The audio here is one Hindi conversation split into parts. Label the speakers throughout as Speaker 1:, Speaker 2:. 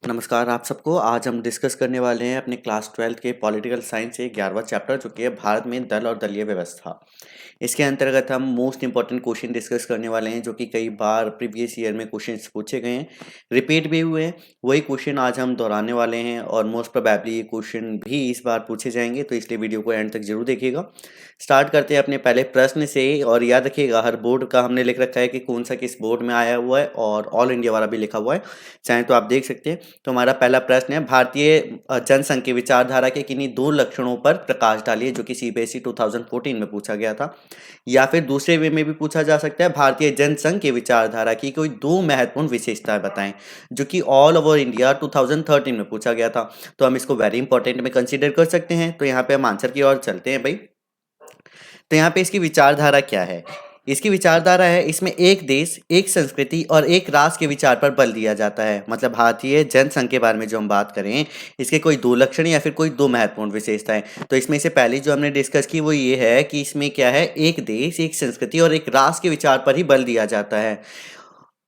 Speaker 1: नमस्कार आप सबको। आज हम डिस्कस करने वाले हैं अपने क्लास 12th के पॉलिटिकल साइंस के 11वां चैप्टर, जो कि है भारत में दल और दलीय व्यवस्था। इसके अंतर्गत हम मोस्ट इंपॉर्टेंट क्वेश्चन डिस्कस करने वाले हैं, जो कि कई बार प्रीवियस ईयर में क्वेश्चंस पूछे गए हैं, रिपीट भी हुए हैं। वही क्वेश्चन आज हम दोहराने वाले हैं और मोस्ट प्रोबेबली ये क्वेश्चन भी इस बार पूछे जाएंगे, तो इसलिए वीडियो को एंड तक जरूर देखिएगा। स्टार्ट करते हैं अपने पहले प्रश्न से। और याद रखिएगा, हर बोर्ड का हमने लिख रखा है कि कौन सा किस बोर्ड में आया हुआ है, और ऑल इंडिया वाला भी लिखा हुआ है, चाहे तो आप देख सकते हैं। तो हमारा पहला प्रश्न है, भारतीय जनसंघ की विचारधारा के किन्हीं दो लक्षणों पर प्रकाश डालिए, जो कि सीबीएसई 2014 में पूछा गया था। या फिर दूसरे वे में भी पूछा जा सकता है, भारतीय जनसंघ की विचारधारा की कोई दो महत्वपूर्ण विशेषताएं बताएं, जो कि ऑल ओवर इंडिया 2013 में पूछा गया था। तो हम इसको वेरी इंपॉर्टेंट में कंसीडर कर सकते हैं। तो यहाँ पे हम आंसर की ओर चलते हैं भाई। तो यहाँ पे इसकी विचारधारा क्या है? इसकी विचारधारा है, इसमें एक देश, एक संस्कृति और एक राष्ट्र के विचार पर बल दिया जाता है। मतलब भारतीय जनसंघ के बारे में जो हम बात करें, इसके कोई दो लक्षण या फिर कोई दो महत्वपूर्ण विशेषताएं। तो इसमें से पहली जो हमने डिस्कस की वो ये है कि इसमें क्या है, एक देश, एक संस्कृति और एक राष्ट्र के विचार पर ही बल दिया जाता है।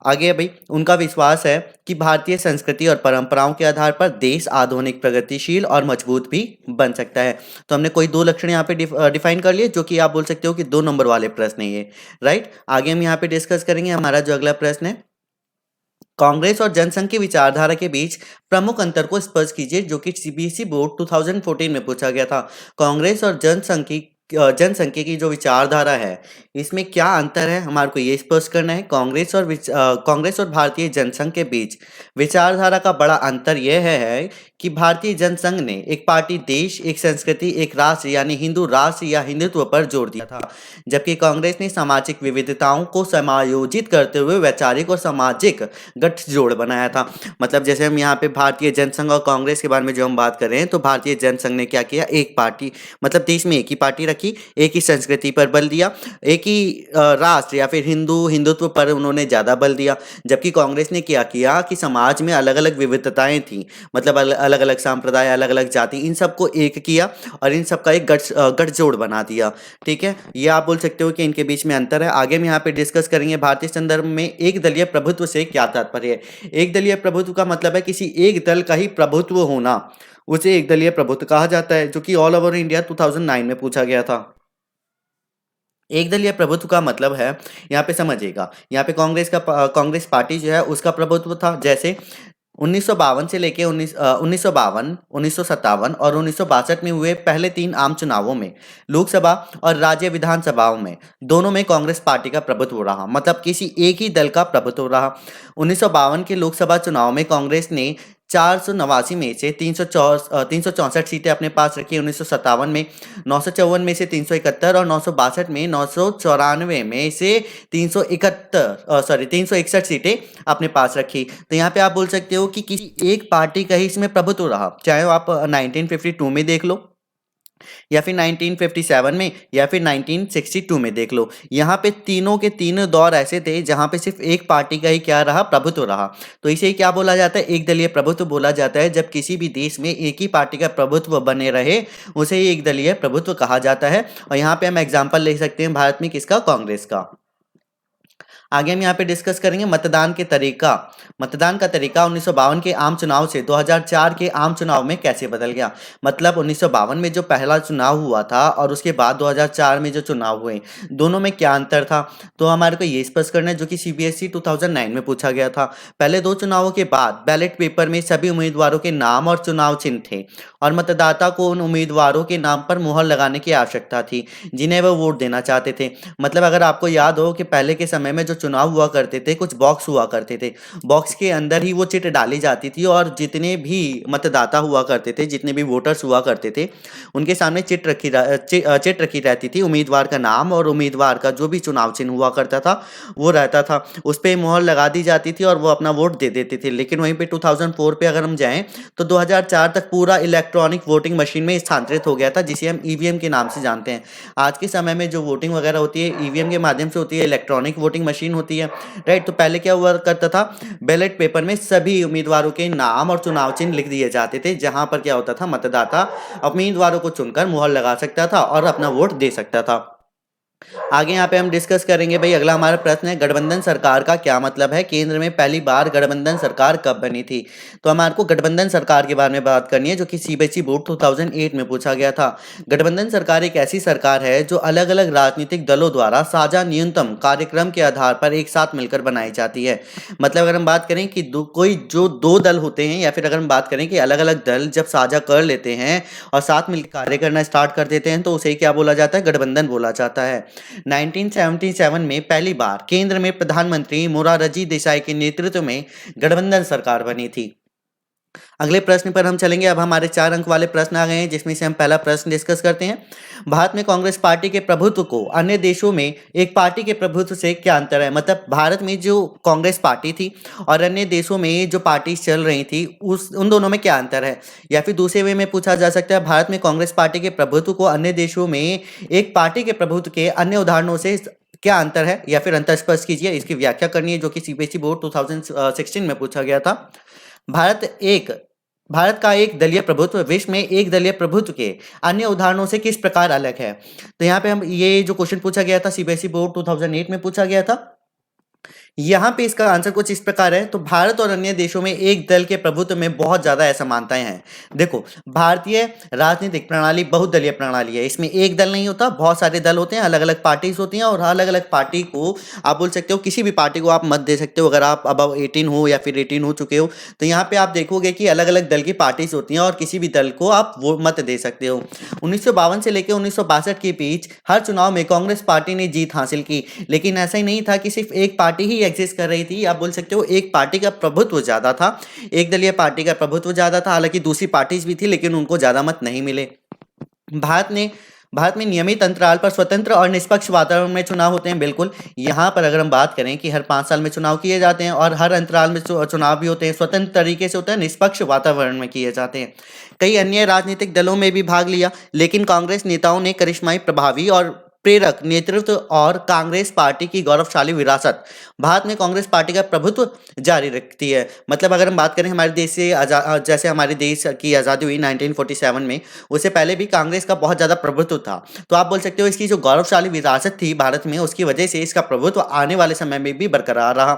Speaker 1: आगे भाई, उनका विश्वास है कि भारतीय संस्कृति और परंपराओं के आधार पर देश आधुनिक, प्रगतिशील और मजबूत भी बन सकता है। तो हमने कोई दो लक्षण यहाँ पे डिफाइन कर लिए, जो कि आप बोल सकते हो कि 2 नंबर वाले प्रश्न है ये, राइट। आगे हम यहाँ पे डिस्कस करेंगे हमारा जो अगला प्रश्न है, कांग्रेस और जनसंघ की विचारधारा के बीच प्रमुख अंतर को स्पष्ट कीजिए, जो कि सीबीएसई बोर्ड 2014 में पूछा गया था। कांग्रेस और जनसंघ की जो विचारधारा है, इसमें क्या अंतर है, हमारे को ये स्पष्ट करना है। कांग्रेस और भारतीय जनसंघ के बीच विचारधारा का बड़ा अंतर यह है कि भारतीय जनसंघ ने एक पार्टी, देश, एक संस्कृति, एक राष्ट्र यानी हिंदू राष्ट्र या हिंदुत्व पर जोर दिया था, जबकि कांग्रेस ने सामाजिक विविधताओं को समायोजित करते हुए वैचारिक और सामाजिक गठजोड़ बनाया था। मतलब जैसे हम यहाँ पे भारतीय जनसंघ और कांग्रेस के बारे में जो हम बात कर रहे हैं, तो भारतीय जनसंघ ने क्या किया, एक पार्टी, मतलब देश में एक ही पार्टी रखी, एक ही संस्कृति पर बल दिया, एक ही राष्ट्र या फिर हिंदुत्व पर उन्होंने ज्यादा बल दिया। जबकि कांग्रेस ने क्या किया कि समाज में अलग अलग विविधताएं थी, मतलब अलग अलग संप्रदाय, अलग अलग जाति, इन सबको एक किया और इन सबका एक गठजोड़ बना दिया। ठीक है, ये आप बोल सकते हो कि इनके बीच में अंतर है। आगे हम यहाँ पे डिस्कस करेंगे भारतीय संदर्भ में एक दलीय प्रभुत्व से क्या तात्पर्य है। एक दलीय प्रभुत्व का मतलब है किसी एक दल का ही प्रभुत्व होना, उसे एक दलीय प्रभुत्व कहा जाता है, जो कि ऑल ओवर इंडिया 2009 में पूछा गया था। एक दलीय प्रभुत्व का मतलब है, यहाँ पे समझिएगा, यहाँ पे कांग्रेस पार्टी जो है उसका प्रभुत्व था। जैसे 1952 से लेके 1952, 1957 और 1962 में हुए पहले 3 आम चुनावों में लोकसभा और राज्य विधानसभाओं में दोनों में कांग्रेस पार्टी का प्रभुत्व रहा, मतलब किसी एक ही दल का प्रभुत्व रहा। 1952 के लोकसभा चुनाव में कांग्रेस ने 489 में से 364 सीटें अपने पास रखी। 1957 में 954 में से 371 और 962 में 994 में से 361 सीटें अपने पास रखी। तो यहाँ पे आप बोल सकते हो कि किसी एक पार्टी का ही इसमें प्रभुत्व रहा, चाहे आप 1952 में देख लो, या फिर 1957 में, या फिर 1962 में देख लो। यहाँ पे तीनों के तीनों दौर ऐसे थे जहाँ पे सिर्फ एक पार्टी का ही क्या रहा, प्रभुत्व रहा। तो इसे ही क्या बोला जाता है, एक दलीय प्रभुत्व बोला जाता है। जब किसी भी देश में एक ही पार्टी का प्रभुत्व बने रहे, उसे ही एक दलीय प्रभुत्व कहा जाता है। और यहाँ पे हम एग्जाम्पल ले सकते हैं भारत में किसका, कांग्रेस का। आगे हम यहाँ पे डिस्कस करेंगे मतदान के तरीका। मतदान का तरीका 1952 के आम चुनाव से 2004 के आम चुनाव में कैसे बदल गया। मतलब 1952 में जो पहला चुनाव हुआ था और उसके बाद 2004 में जो चुनाव हुए, दोनों में क्या अंतर था, तो हमारे को ये स्पष्ट करना है, जो कि सीबीएसई 2009 में पूछा गया था। पहले 2 चुनावों के बाद बैलेट पेपर में सभी उम्मीदवारों के नाम और चुनाव चिन्ह थे, और मतदाता को उन उम्मीदवारों के नाम पर मुहर लगाने की आवश्यकता थी जिन्हें वह वोट देना चाहते थे। मतलब अगर आपको याद हो कि पहले के समय में जो चुनाव हुआ करते थे, कुछ बॉक्स हुआ करते थे, बॉक्स के अंदर ही वो चिट डाली जाती थी, और जितने भी मतदाता हुआ करते थे, जितने भी वोटर्स हुआ करते थे, उनके सामने चिट रखी रहती थी, उम्मीदवार का नाम और उम्मीदवार का जो भी चुनाव चिन्ह हुआ करता था वो रहता था, उस पर मुहर लगा दी जाती थी और वो अपना वोट दे देते थे। लेकिन वहीं पे 2004 पे अगर हम जाएं तो 2004 तक पूरा इलेक्ट्रॉनिक वोटिंग मशीन में स्थानांतरित हो गया था, जिसे हम ईवीएम के नाम से जानते हैं। आज के समय में जो वोटिंग वगैरह होती है ईवीएम के माध्यम से होती है, इलेक्ट्रॉनिक वोटिंग मशीन होती है, राइट। तो पहले क्या हुआ करता था, बैलेट पेपर में सभी उम्मीदवारों के नाम और चुनाव चिन्ह लिख दिए जाते थे, जहां पर क्या होता था, मतदाता उम्मीदवारों को चुनकर मुहर लगा सकता था और अपना वोट दे सकता था। आगे यहाँ पे हम डिस्कस करेंगे भाई। अगला हमारा प्रश्न है, गठबंधन सरकार का क्या मतलब है? केंद्र में पहली बार गठबंधन सरकार कब बनी थी? तो हमारे को गठबंधन सरकार के बारे में बात करनी है, जो कि सीबीएसई बोर्ड 2008 में पूछा गया था। गठबंधन सरकार एक ऐसी सरकार है जो अलग अलग राजनीतिक दलों द्वारा साझा न्यूनतम कार्यक्रम के आधार पर एक साथ मिलकर बनाई जाती है। मतलब अगर हम बात करें कि कोई जो दो दल होते हैं, या फिर अगर हम बात करें कि अलग अलग दल जब साझा कर लेते हैं और साथ मिलकर कार्य करना स्टार्ट कर देते हैं, तो उसे क्या बोला जाता है? गठबंधन बोला जाता है। 1977 में पहली बार केंद्र में प्रधानमंत्री मोरारजी देसाई के नेतृत्व में गठबंधन सरकार बनी थी। अगले प्रश्न पर हम चलेंगे। अब हमारे 4 अंक वाले प्रश्न आ गए हैं, जिसमें से हम पहला प्रश्न डिस्कस करते हैं। भारत में कांग्रेस पार्टी के प्रभुत्व को अन्य देशों में एक पार्टी के प्रभुत्व से क्या अंतर है? मतलब भारत में जो कांग्रेस पार्टी थी और अन्य देशों में जो पार्टी चल रही थी, उन दोनों में क्या अंतर है? या फिर दूसरे वे में पूछा जा सकता है, भारत में कांग्रेस पार्टी के प्रभुत्व को अन्य देशों में एक पार्टी के प्रभुत्व के अन्य उदाहरणों से क्या अंतर है? या फिर अंतर स्पष्ट कीजिए। इसकी व्याख्या करनी है, जो कि सीबीएसई बोर्ड 2016 में पूछा गया था। भारत एक भारत का एक दलीय प्रभुत्व विश्व में एक दलीय प्रभुत्व के अन्य उदाहरणों से किस प्रकार अलग है? तो यहाँ पे हम ये जो क्वेश्चन पूछा गया था, सीबीएसई बोर्ड 2008 में पूछा गया था। यहाँ पे इसका आंसर कुछ इस प्रकार है। तो भारत और अन्य देशों में एक दल के प्रभुत्व में बहुत ज्यादा असमानताएं हैं। देखो, भारतीय राजनीतिक प्रणाली बहुदलीय प्रणाली है। इसमें एक दल नहीं होता, बहुत सारे दल होते हैं, अलग अलग पार्टीज होती हैं, और अलग अलग पार्टी को आप बोल सकते हो, किसी भी पार्टी को आप मत दे सकते हो अगर आप अबव 18 हो या फिर 18 हो चुके हो। तो यहाँ पे आप देखोगे कि अलग अलग दल की पार्टीज होती हैं और किसी भी दल को आप वो मत दे सकते हो। 1952 से लेकर 1962 के बीच हर चुनाव में कांग्रेस पार्टी ने जीत हासिल की, लेकिन ऐसा ही नहीं था कि सिर्फ एक पार्टी ही एग्जिस्ट कर रही थी। आप बोल सकते हो एक पार्टी का प्रभुत्व ज्यादा था, एक दलीय पार्टी का प्रभुत्व ज्यादा था। हालांकि दूसरी पार्टीज भी थी, लेकिन उनको ज्यादा मत नहीं मिले। भारत में नियमित अंतराल पर स्वतंत्र और निष्पक्ष वातावरण में चुनाव होते हैं। बिल्कुल, यहाँ पर अगर हम बात करें कि हर 5 साल में चुनाव किए जाते हैं, और हर अंतराल में चुनाव भी होते हैं, स्वतंत्र तरीके से होता है, निष्पक्ष वातावरण में किए जाते हैं। कई अन्य राजनीतिक दलों में भी भाग लिया, लेकिन कांग्रेस नेताओं ने करिश्माई, प्रभावी और प्रेरक नेतृत्व और कांग्रेस पार्टी की गौरवशाली विरासत भारत में कांग्रेस पार्टी का प्रभुत्व जारी रखती है। मतलब अगर हम बात करें हमारे देश से जैसे हमारे देश की आज़ादी हुई 1947 में, उससे पहले भी कांग्रेस का बहुत ज़्यादा प्रभुत्व था। तो आप बोल सकते हो इसकी जो गौरवशाली विरासत थी भारत में, उसकी वजह से इसका प्रभुत्व आने वाले समय में भी बरकरार रहा।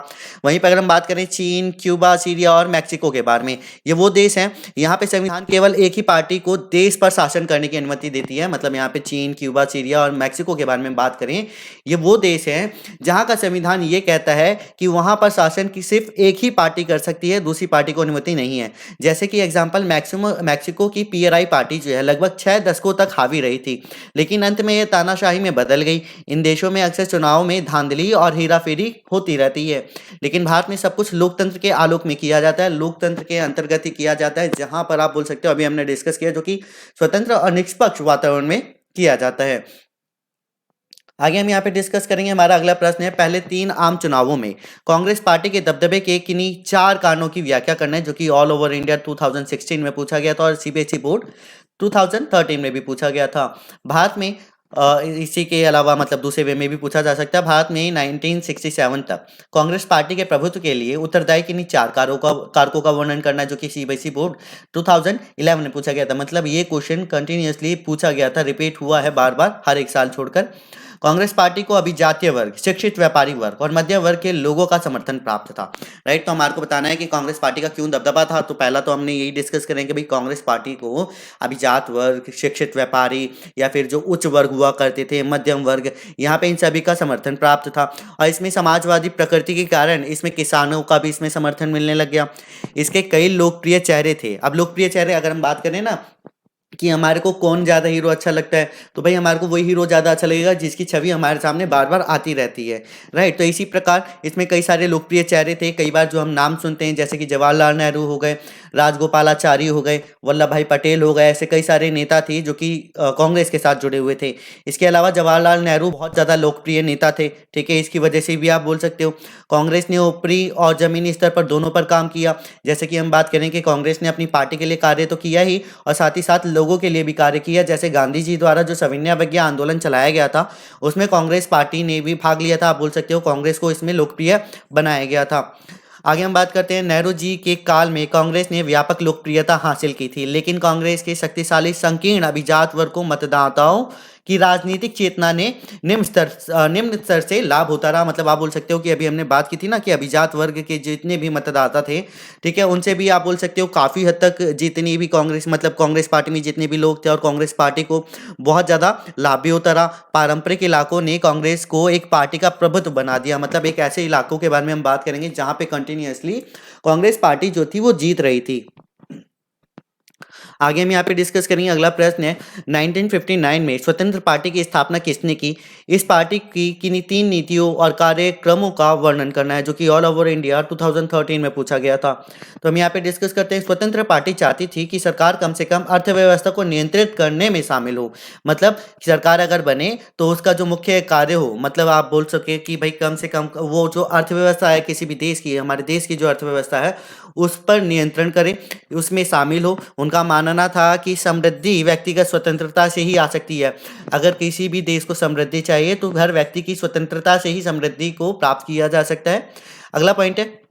Speaker 1: वहीं पर अगर हम बात करें चीन, क्यूबा, सीरिया और मैक्सिको के बारे में, ये वो देश हैं यहाँ पे संविधान केवल एक ही पार्टी को देश पर शासन करने की अनुमति देती है। मतलब यहाँ पे चीन, क्यूबा, सीरिया और मैक्सिको के बारे में बात करें, ये वो देश हैं जहां का संविधान ये कहता है कि वहां पर शासन की सिर्फ एक ही पार्टी कर सकती है, दूसरी पार्टी को अनुमति नहीं है। जैसे कि एग्जांपल, मैक्सिको की पीआरआई पार्टी जो है लगभग 6 दशकों तक हावी रही थी, लेकिन अंत में यह तानाशाही में बदल गई। इन देशों में अक्सर चुनाव में धांधली और हेराफेरी होती रहती है, लेकिन भारत में सब कुछ लोकतंत्र के आलोक में किया जाता है, लोकतंत्र के अंतर्गत ही किया जाता है, जहां पर आप बोल सकते हो अभी हमने डिस्कस किया, जो कि स्वतंत्र और निष्पक्ष वातावरण में किया जाता है। आगे हम यहाँ पे डिस्कस करेंगे। हमारा अगला प्रश्न है, पहले 3 आम चुनावों में कांग्रेस पार्टी के दबदबे के किन्हीं 4 कारणों की व्याख्या करना है, जो कि ऑल ओवर इंडिया 2016 में पूछा गया था और सीबीएसई बोर्ड 2013 में भी पूछा गया था। भारत में इसी के अलावा मतलब दूसरे वे में भी पूछा जा सकता है, भारत में 1967 तक कांग्रेस पार्टी के प्रभुत्व के लिए उत्तरदायी किन्हीं 4 कारकों का वर्णन करना है, जो कि सीबीएसई बोर्ड 2011 में पूछा गया था। मतलब ये क्वेश्चन कंटिन्यूअसली पूछा गया था, रिपीट हुआ है बार बार हर एक साल छोड़कर। कांग्रेस पार्टी को अभी जातीय वर्ग, शिक्षित व्यापारी वर्ग और मध्यम वर्ग के लोगों का समर्थन प्राप्त था। राइट, तो हमारे को बताना है कि कांग्रेस पार्टी का क्यों दबदबा था। तो पहला तो हमने यही डिस्कस करेंगे कि भाई कांग्रेस पार्टी को अभिजात वर्ग, शिक्षित व्यापारी या फिर जो उच्च वर्ग हुआ करते थे, मध्यम वर्ग, यहाँ पे इन सभी का समर्थन प्राप्त था। और इसमें समाजवादी प्रकृति के कारण इसमें किसानों का भी इसमें समर्थन मिलने लग गया। इसके कई लोकप्रिय चेहरे थे। अब लोकप्रिय चेहरे अगर हम बात करें ना कि हमारे को कौन ज़्यादा हीरो अच्छा लगता है, तो भाई हमारे को वही हीरो ज़्यादा अच्छा लगेगा जिसकी छवि हमारे सामने बार बार आती रहती है। राइट, तो इसी प्रकार इसमें कई सारे लोकप्रिय चेहरे थे। कई बार जो हम नाम सुनते हैं, जैसे कि जवाहरलाल नेहरू हो गए, राजगोपालाचारी हो गए, वल्लभ भाई पटेल हो गए, ऐसे कई सारे नेता थे जो कि कांग्रेस के साथ जुड़े हुए थे। इसके अलावा जवाहरलाल नेहरू बहुत ज़्यादा लोकप्रिय नेता थे, ठीक है, इसकी वजह से भी आप बोल सकते हो। कांग्रेस ने ऊपरी और जमीनी स्तर पर दोनों पर काम किया। जैसे कि हम बात करें कि कांग्रेस ने अपनी पार्टी के लिए कार्य तो किया ही, और साथ ही साथ लोगों के लिए भी कार्य किया। जैसे गांधी जी द्वारा जो सविनय अवज्ञा आंदोलन चलाया गया था, उसमें कांग्रेस पार्टी ने भी भाग लिया था। आप बोल सकते हो कांग्रेस को इसमें लोकप्रिय बनाया गया था। आगे हम बात करते हैं, नेहरू जी के काल में कांग्रेस ने व्यापक लोकप्रियता हासिल की थी, लेकिन कांग्रेस के शक्तिशाली संकीर्ण अभिजात वर्ग को मतदाताओं कि राजनीतिक चेतना ने निम्न स्तर से लाभ होता रहा। मतलब आप बोल सकते हो कि अभी हमने बात की थी ना कि अभिजात वर्ग के जितने भी मतदाता थे, ठीक है, उनसे भी आप बोल सकते हो काफ़ी हद तक जितनी भी कांग्रेस मतलब कांग्रेस पार्टी में जितने भी लोग थे और कांग्रेस पार्टी को बहुत ज़्यादा लाभ भी होता रहा। पारंपरिक इलाकों ने कांग्रेस को एक पार्टी का प्रभुत्व बना दिया। मतलब एक ऐसे इलाकों के बारे में हम बात करेंगे जहां पे कंटिन्यूअसली कांग्रेस पार्टी जो थी वो जीत रही थी। आगे हम यहाँ पे डिस्कस करेंगे। अगला प्रश्न है 1959 में स्वतंत्र पार्टी की स्थापना किसने की? इस पार्टी की किन्हीं 3 नीतियों और कार्यक्रमों का वर्णन करना है, जो कि ऑल ओवर इंडिया 2013 में पूछा गया था। तो हम यहाँ पे डिस्कस करते हैं। स्वतंत्र पार्टी चाहती थी कि सरकार कम से कम अर्थव्यवस्था को नियंत्रित करने में शामिल हो। मतलब सरकार अगर बने तो उसका जो मुख्य कार्य हो, मतलब आप बोल सके कि भाई कम से कम वो जो अर्थव्यवस्था है किसी भी देश की, हमारे देश की जो अर्थव्यवस्था है उस पर नियंत्रण करे, उसमें शामिल हो। उनका मानना था कि समृद्धि व्यक्तिगत स्वतंत्रता से ही आ सकती है। अगर किसी भी देश को समृद्धि चाहिए तो हर व्यक्ति की स्वतंत्रता से ही समृद्धि को प्राप्त किया जा सकता है। अगला पॉइंट है,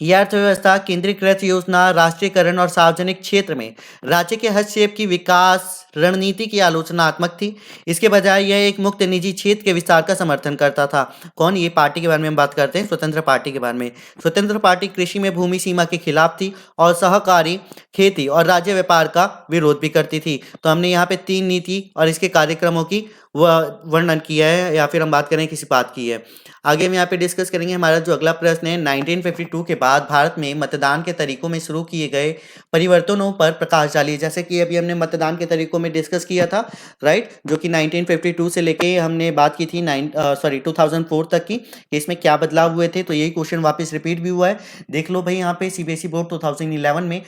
Speaker 1: यह अर्थव्यवस्था केंद्रीकृत योजना, राष्ट्रीयकरण और सार्वजनिक क्षेत्र में राज्य के हस्तक्षेप की विकास रणनीति की आलोचनात्मक थी। इसके बजाय यह एक मुक्त निजी क्षेत्र के विस्तार का समर्थन करता था। कौन? ये पार्टी के बारे में हम बात करते हैं, स्वतंत्र पार्टी के बारे में। स्वतंत्र पार्टी कृषि में भूमि सीमा के खिलाफ थी और सहकारी खेती और राज्य व्यापार का विरोध भी करती थी। तो हमने यहाँ पे 3 नीति और इसके कार्यक्रमों की वर्णन किया है, या फिर हम बात करें किसी बात की है। आगे हम यहाँ पे डिस्कस करेंगे। हमारा जो अगला प्रश्न है, 1952 के बाद भारत में मतदान के तरीकों में शुरू किए गए परिवर्तनों पर प्रकाश डालिए। जैसे कि अभी हमने मतदान के तरीकों में डिस्कस किया था, राइट, जो कि 1952 से लेके हमने बात की थी 2004 तक की, कि इसमें क्या बदलाव हुए थे। तो यही क्वेश्चन वापस रिपीट भी हुआ है, देख लो भाई यहाँ पे सीबीएसई बोर्ड 2011 में।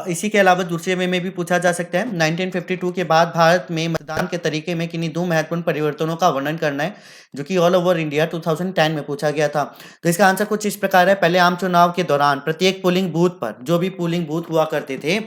Speaker 1: इसी के अलावा दूसरे वे में भी पूछा जा सकता है, 1952 के बाद भारत में मतदान के तरीके में किन्हीं 2 महत्वपूर्ण परिवर्तनों का वर्णन करना है, जो कि ऑल ओवर इंडिया 2010 में पूछा गया था। तो इसका आंसर कुछ इस प्रकार है। पहले आम चुनाव के दौरान प्रत्येक पोलिंग बूथ पर, जो भी पोलिंग बूथ हुआ करते थे,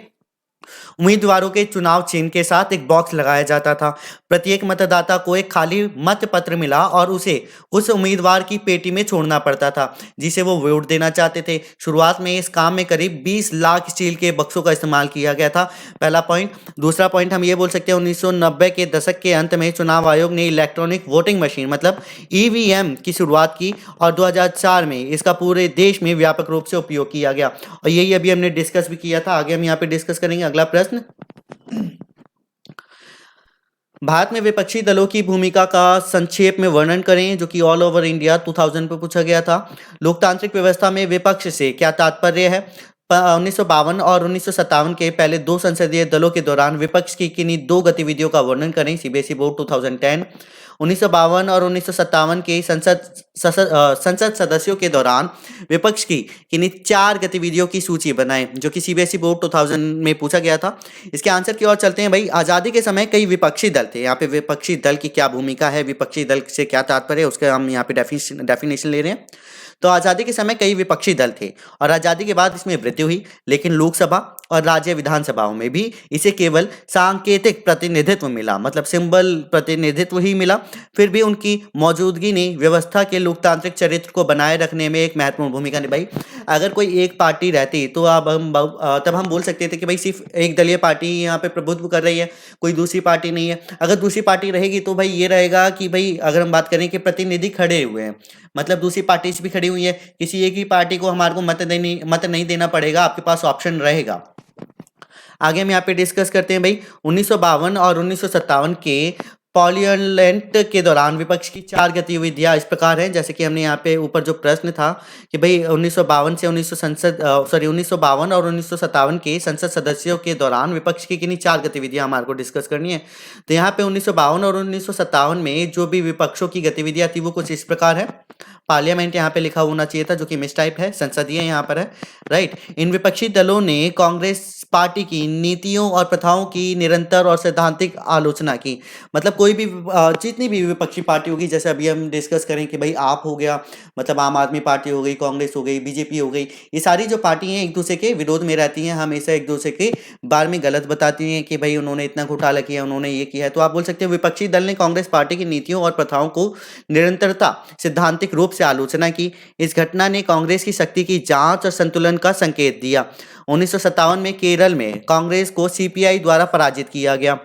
Speaker 1: उम्मीदवारों के चुनाव चिन्ह के साथ एक बॉक्स लगाया जाता था। प्रत्येक मतदाता को एक खाली मत पत्र मिला और उसे उस उम्मीदवार की पेटी में छोड़ना पड़ता था जिसे वो वोट देना चाहते थे। शुरुआत में इस काम में करीब 20 लाख स्टील के बक्सों का इस्तेमाल किया गया था। पहला पॉइंट। दूसरा पॉइंट हम ये बोल सकते हैं, 1990 के दशक के अंत में चुनाव आयोग ने इलेक्ट्रॉनिक वोटिंग मशीन मतलब ईवीएम की शुरुआत की और 2004 में इसका पूरे देश में व्यापक रूप से उपयोग किया गया। और यही अभी हमने डिस्कस भी किया था। आगे हम यहाँ पे डिस्कस करेंगे। अगला प्रश्न, भारत में विपक्षी दलों की भूमिका का संक्षेप में वर्णन करें, जो कि ऑल ओवर इंडिया 2000 पे पूछा गया था। लोकतांत्रिक व्यवस्था में विपक्ष से क्या तात्पर्य है? 1952 और 1957 के पहले 2 संसदीय दलों के दौरान विपक्ष की किन्हीं 2 गतिविधियों का वर्णन करें। CBSE board 2010। 1952 और 1957 के संसद सदस्यों के दौरान विपक्ष की किन्हीं 4 गतिविधियों की सूची बनाएं, जो कि सीबीएसई बोर्ड 2000 में पूछा गया था। इसके आंसर की ओर चलते हैं भाई। आज़ादी के समय कई विपक्षी दल थे। यहाँ पे विपक्षी दल की क्या भूमिका है, विपक्षी दल से क्या तात्पर्य है, उसका हम यहाँ पे डेफिनेशन ले रहे हैं। तो आज़ादी के समय कई विपक्षी दल थे और आज़ादी के बाद इसमें वृद्धि हुई, लेकिन लोकसभा और राज्य विधानसभाओं में भी इसे केवल सांकेतिक प्रतिनिधित्व मिला, मतलब सिंबल प्रतिनिधित्व ही मिला। फिर भी उनकी मौजूदगी ने व्यवस्था के लोकतांत्रिक चरित्र को बनाए रखने में एक महत्वपूर्ण भूमिका निभाई। अगर कोई एक पार्टी रहती तो तब हम बोल सकते थे कि भाई सिर्फ एक दलीय पार्टी यहाँ पे प्रभुत्व कर रही है, कोई दूसरी पार्टी नहीं है। अगर दूसरी पार्टी रहेगी तो भाई ये रहेगा कि भाई अगर हम बात करें कि प्रतिनिधि खड़े हुए हैं, मतलब दूसरी पार्टी भी खड़ी हुई है, किसी एक ही पार्टी को हमारे को मत नहीं देना पड़ेगा, आपके पास ऑप्शन रहेगा। आगे हम यहाँ पे डिस्कस करते हैं भाई। 1952 और 1957 के पार्लियामेंट के दौरान विपक्ष की 4 गतिविधियां इस प्रकार हैं, जैसे कि हमने यहाँ पे ऊपर जो प्रश्न था कि भाई 1952 से 1952 और 1957 के संसद सदस्यों के दौरान विपक्ष की किन्हीं 4 गतिविधियां हमारे को डिस्कस करनी है। तो यहाँ पे 1952 और 1957 में जो भी विपक्षों की गतिविधियां थी वो कुछ इस प्रकार है। पार्लियामेंट यहाँ पे लिखा होना चाहिए था, जो कि मिस टाइप है, संसदीय यहाँ पर है, राइट। इन विपक्षी दलों ने कांग्रेस पार्टी की नीतियों और प्रथाओं की निरंतर और सैद्धांतिक आलोचना की। मतलब कोई भी जितनी भी विपक्षी पार्टी होगी, जैसे अभी हम डिस्कस करें कि भाई आप हो गया, मतलब आम आदमी पार्टी हो गई, कांग्रेस हो गई, बीजेपी हो गई, ये सारी जो पार्टी हैं एक दूसरे के विरोध में रहती हैं, हमेशा एक दूसरे के बारे में गलत बताती हैं कि भाई उन्होंने इतना घोटाला किया, उन्होंने ये किया है। तो आप बोल सकते हो विपक्षी दल ने कांग्रेस पार्टी की नीतियों और प्रथाओं को निरंतरता सिद्धांतिक रूप से आलोचना की। इस घटना ने कांग्रेस की शक्ति की जांच और संतुलन का संकेत दिया। 1957 में केरल में कांग्रेस को सीपीआई द्वारा पराजित किया गया।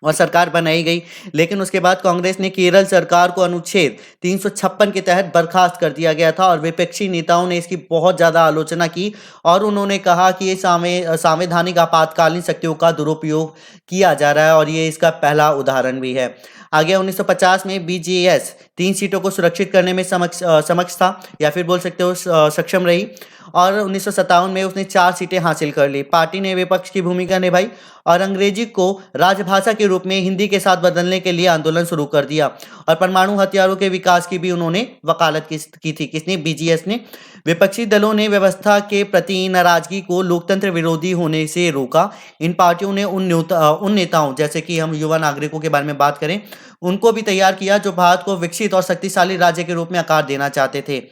Speaker 1: और सरकार बनाई गई। लेकिन उसके बाद कांग्रेस ने केरल सरकार को अनुच्छेद 356 के तहत बर्खास्त कर दिया गया था और विपक्षी नेताओं ने इसकी बहुत ज़्यादा आलोचना की और उन्होंने कहा कि ये संवैधानिक आपातकालीन शक्तियों का दुरुपयोग किया जा रहा है और ये इसका पहला उदाहरण भी है। आगे 1950 में बीजेएस 3 सीटों को सुरक्षित करने में समक्ष था या फिर बोल सकते हो सक्षम रही और 1957 में उसने 4 सीटें हासिल कर ली। पार्टी ने विपक्ष की भूमिका निभाई और अंग्रेजी को राजभाषा के रूप में हिंदी के साथ बदलने के लिए आंदोलन शुरू कर दिया और परमाणु हथियारों के विकास की भी उन्होंने वकालत की थी। किसने? बीजीएस ने। विपक्षी दलों ने व्यवस्था के प्रति नाराजगी को लोकतंत्र विरोधी होने से रोका। इन पार्टियों ने उन नेताओं जैसे कि हम युवा नागरिकों के बारे में बात करें उनको भी तैयार किया जो भारत को विकसित और शक्तिशाली राज्य के रूप में आकार देना चाहते थे।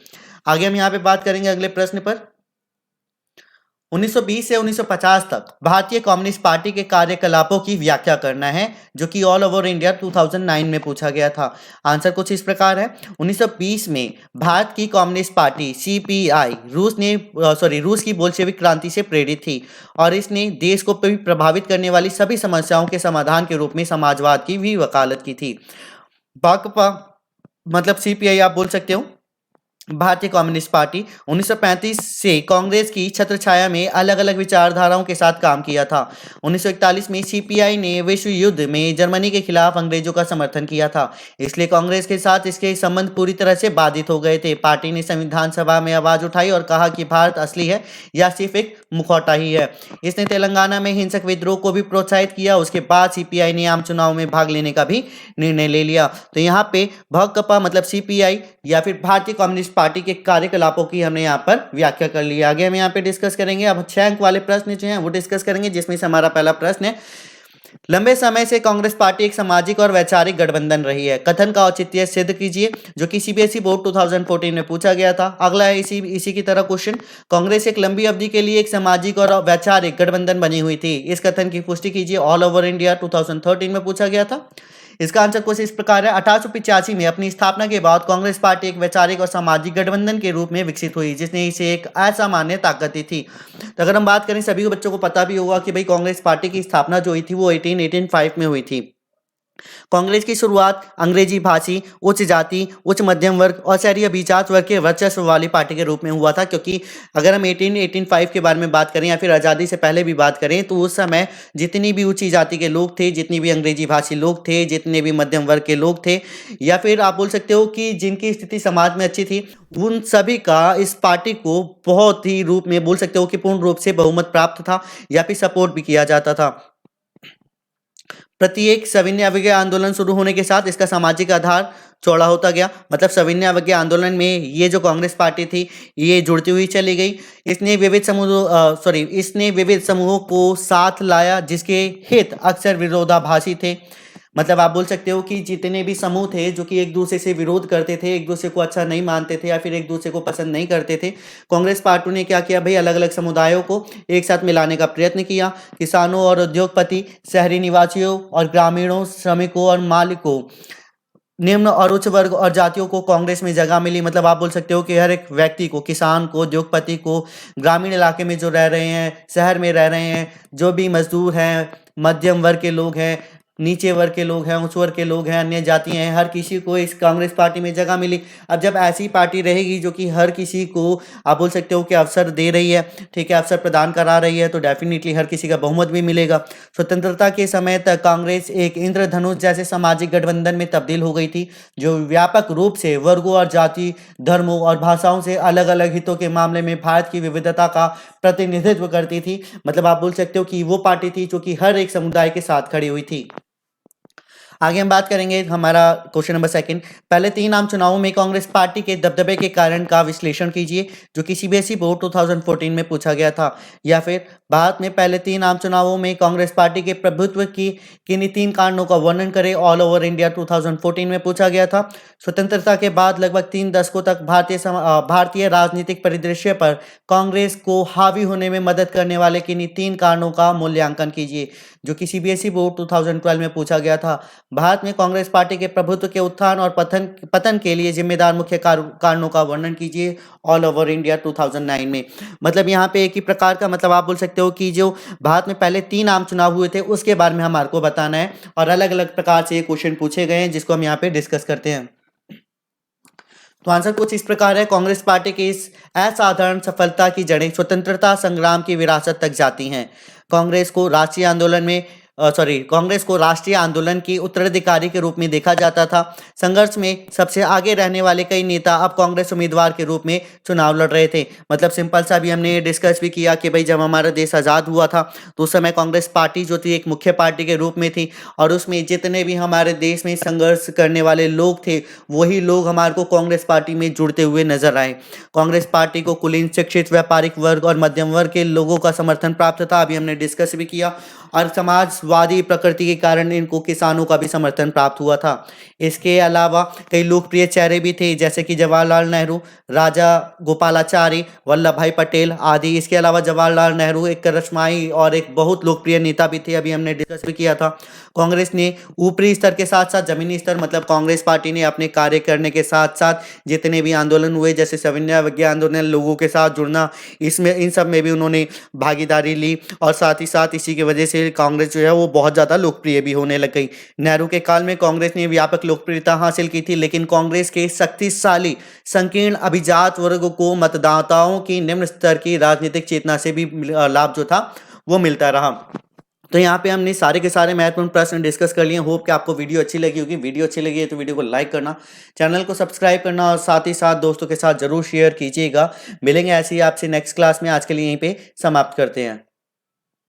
Speaker 1: आगे हम यहाँ पे बात करेंगे अगले प्रश्न पर। 1920 से 1950 तक भारतीय कम्युनिस्ट पार्टी के कार्यकलापों की व्याख्या करना है, जो कि ऑल ओवर इंडिया 2009 में पूछा गया था। आंसर कुछ इस प्रकार है। 1920 में भारत की कम्युनिस्ट पार्टी सीपीआई रूस की बोल्शेविक क्रांति से प्रेरित थी और इसने देश को प्रभावित करने वाली सभी समस्याओं के समाधान के रूप में समाजवाद की भी वकालत की थी। भाकपा मतलब सीपीआई आप बोल सकते हो, भारतीय कम्युनिस्ट पार्टी 1935 से कांग्रेस की छत्रछाया में अलग अलग विचारधाराओं के साथ काम किया था। 1941 में सीपीआई ने विश्व युद्ध में जर्मनी के खिलाफ अंग्रेजों का समर्थन किया था, इसलिए कांग्रेस के साथ इसके संबंध पूरी तरह से बाधित हो गए थे। पार्टी ने संविधान सभा में आवाज उठाई और कहा कि भारत असली है या सिर्फ एक मुखौटा ही है। इसने तेलंगाना में हिंसक विद्रोह को भी प्रोत्साहित किया। उसके बाद सीपीआई ने आम चुनाव में भाग लेने का भी निर्णय ले लिया। तो यहाँ पे भाकपा मतलब सीपीआई या फिर भारतीय कम्युनिस्ट पार्टी के कार्यकलापों की हमने यहाँ पर व्याख्या कर ली। आगे हम यहाँ पे डिस्कस करेंगे। अब 6 अंक वाले प्रश्न जो हैं वो डिस्कस करेंगे, जिसमें से हमारा पहला प्रश्न है, लंबे समय से कांग्रेस पार्टी एक सामाजिक और वैचारिक गठबंधन रही है, कथन का औचित्य सिद्ध कीजिए, जो कि सीबीएसई बोर्ड 2014 में पूछा गया था। अगला है इसी की तरह क्वेश्चन, कांग्रेस एक लंबी अवधि के लिए एक सामाजिक और वैचारिक गठबंधन बनी हुई थी, इस कथन की पुष्टि कीजिए, ऑल ओवर इंडिया 2013 में पूछा गया था। इसका आंसर कुछ इस प्रकार है। 1885 में अपनी स्थापना के बाद कांग्रेस पार्टी एक वैचारिक और सामाजिक गठबंधन के रूप में विकसित हुई, जिसने इसे एक असामान्य ताकत दी थी। तो अगर हम बात करें, सभी को बच्चों को पता भी होगा कि भाई कांग्रेस पार्टी की स्थापना जो हुई थी वो 1885 में हुई थी। कांग्रेस की शुरुआत अंग्रेजी भाषी, उच्च जाति, उच्च मध्यम वर्ग और शहरी अभिजात वर्ग के वर्चस्व वाली पार्टी के रूप में हुआ था, क्योंकि अगर हम 1885 के बारे में बात करें या फिर आज़ादी से पहले भी बात करें तो उस समय जितनी भी ऊंची जाति के लोग थे, जितनी भी अंग्रेजी भाषी लोग थे, जितने भी मध्यम वर्ग के लोग थे, या फिर आप बोल सकते हो कि जिनकी स्थिति समाज में अच्छी थी, उन सभी का इस पार्टी को बहुत ही रूप में बोल सकते हो कि पूर्ण रूप से बहुमत प्राप्त था या फिर सपोर्ट भी किया जाता था। प्रत्येक सविनय अवज्ञा आंदोलन शुरू होने के साथ इसका सामाजिक आधार चौड़ा होता गया। मतलब सविनय अवज्ञा आंदोलन में ये जो कांग्रेस पार्टी थी ये जुड़ती हुई चली गई। इसने विविध समूहों को साथ लाया, जिसके हित अक्सर विरोधाभासी थे। मतलब आप बोल सकते हो कि जितने भी समूह थे जो कि एक दूसरे से विरोध करते थे, एक दूसरे को अच्छा नहीं मानते थे या फिर एक दूसरे को पसंद नहीं करते थे, कांग्रेस पार्टी ने क्या किया भाई, अलग अलग समुदायों को एक साथ मिलाने का प्रयत्न किया। किसानों और उद्योगपति, शहरी निवासियों और ग्रामीणों, श्रमिकों और मालिकों, निम्न और उच्च वर्ग और जातियों को कांग्रेस में जगह मिली। मतलब आप बोल सकते हो कि हर एक व्यक्ति को, किसान को, उद्योगपति को, ग्रामीण इलाके में जो रह रहे हैं, शहर में रह रहे हैं, जो भी मजदूर हैं, मध्यम वर्ग के लोग हैं, नीचे वर्ग के लोग हैं, उच्च वर्ग के लोग हैं, अन्य जातियां हैं, हर किसी को इस कांग्रेस पार्टी में जगह मिली। अब जब ऐसी पार्टी रहेगी जो कि हर किसी को आप बोल सकते हो कि अवसर दे रही है, ठीक है, अवसर प्रदान करा रही है, तो डेफिनेटली हर किसी का बहुमत भी मिलेगा। स्वतंत्रता के समय तक कांग्रेस एक इंद्रधनुष जैसे सामाजिक गठबंधन में तब्दील हो गई थी, जो व्यापक रूप से वर्गों और जाति, धर्मों और भाषाओं से अलग अलग हितों के मामले में भारत की विविधता का प्रतिनिधित्व करती थी। मतलब आप बोल सकते हो कि वो पार्टी थी जो कि हर एक समुदाय के साथ खड़ी हुई थी। आगे हम बात करेंगे हमारा क्वेश्चन नंबर 2, पहले 3 आम चुनावों में कांग्रेस पार्टी के दबदबे के कारण का विश्लेषण कीजिए, जो कि सीबीएसई बोर्ड 2014 में पूछा गया था। या फिर भारत में पहले 3 आम चुनावों में कांग्रेस पार्टी के प्रभुत्व की किन्हीं 3 कारणों का वर्णन करें, ऑल ओवर इंडिया 2014 में पूछा गया था। स्वतंत्रता के बाद लगभग 3 दशकों तक भारतीय राजनीतिक परिदृश्य पर कांग्रेस को हावी होने में मदद करने वाले किन्हीं 3 कारणों का मूल्यांकन कीजिए, जो कि सीबीएसई बोर्ड 2012 में पूछा गया था। भारत में कांग्रेस पार्टी के प्रभुत्व के उत्थान और पतन पतन के लिए जिम्मेदार मुख्य कारणों का वर्णन कीजिए ऑल ओवर इंडिया 2009 में। मतलब यहाँ पे एक ही प्रकार का मतलब आप बोल सकते हो कि जो भारत में पहले 3 आम चुनाव हुए थे उसके बारे में हमारे को बताना है और अलग अलग प्रकार से ये क्वेश्चन पूछे गए हैं जिसको हम यहाँ पे डिस्कस करते हैं। तो आंसर कुछ इस प्रकार है, कांग्रेस पार्टी की इस असाधारण सफलता की जड़ें स्वतंत्रता संग्राम की विरासत तक जाती हैं। कांग्रेस को राष्ट्रीय आंदोलन की उत्तराधिकारी के रूप में देखा जाता था। संघर्ष में सबसे आगे रहने वाले कई नेता अब कांग्रेस उम्मीदवार के रूप में चुनाव लड़ रहे थे। मतलब सिंपल सा भी हमने डिस्कस भी किया कि भाई जब हमारा देश आज़ाद हुआ था तो उस समय कांग्रेस पार्टी जो थी एक मुख्य पार्टी के रूप में थी और उसमें जितने भी हमारे देश में संघर्ष करने वाले लोग थे वही लोग हमारे को कांग्रेस पार्टी में जुड़ते हुए नजर आए। कांग्रेस पार्टी को कुलीन, शिक्षित, व्यापारिक वर्ग और मध्यम वर्ग के लोगों का समर्थन प्राप्त था, अभी हमने डिस्कस भी किया, और समाजवादी प्रकृति के कारण इनको किसानों का भी समर्थन प्राप्त हुआ था। इसके अलावा कई लोकप्रिय चेहरे भी थे जैसे कि जवाहरलाल नेहरू, राजा गोपालाचारी, वल्लभ भाई पटेल आदि। इसके अलावा जवाहरलाल नेहरू एक करिश्माई और एक बहुत लोकप्रिय नेता भी थे, अभी हमने डिस्कस भी किया था। कांग्रेस ने ऊपरी स्तर के साथ साथ जमीनी स्तर मतलब कांग्रेस पार्टी ने अपने कार्य करने के साथ साथ जितने भी आंदोलन हुए जैसे सविनय अवज्ञा आंदोलन, लोगों के साथ जुड़ना, इसमें इन सब में भी उन्होंने भागीदारी ली और साथ ही साथ इसी की वजह से कांग्रेस जो है वो बहुत ज़्यादा लोकप्रिय भी होने लग गई। नेहरू के काल में कांग्रेस ने व्यापक लोकप्रियता हासिल की थी, लेकिन कांग्रेस के शक्तिशाली संकीर्ण अभिजात वर्ग को मतदाताओं की निम्न स्तर की राजनीतिक चेतना से भी लाभ जो था वो मिलता रहा। तो यहाँ पे हमने सारे के सारे महत्वपूर्ण प्रश्न डिस्कस कर लिए। होप कि आपको वीडियो अच्छी लगी होगी। वीडियो अच्छी लगी है तो वीडियो को लाइक करना, चैनल को सब्सक्राइब करना और साथ ही साथ दोस्तों के साथ जरूर शेयर कीजिएगा। मिलेंगे ऐसे ही आपसे नेक्स्ट क्लास में। आज के लिए यहीं पे समाप्त करते हैं।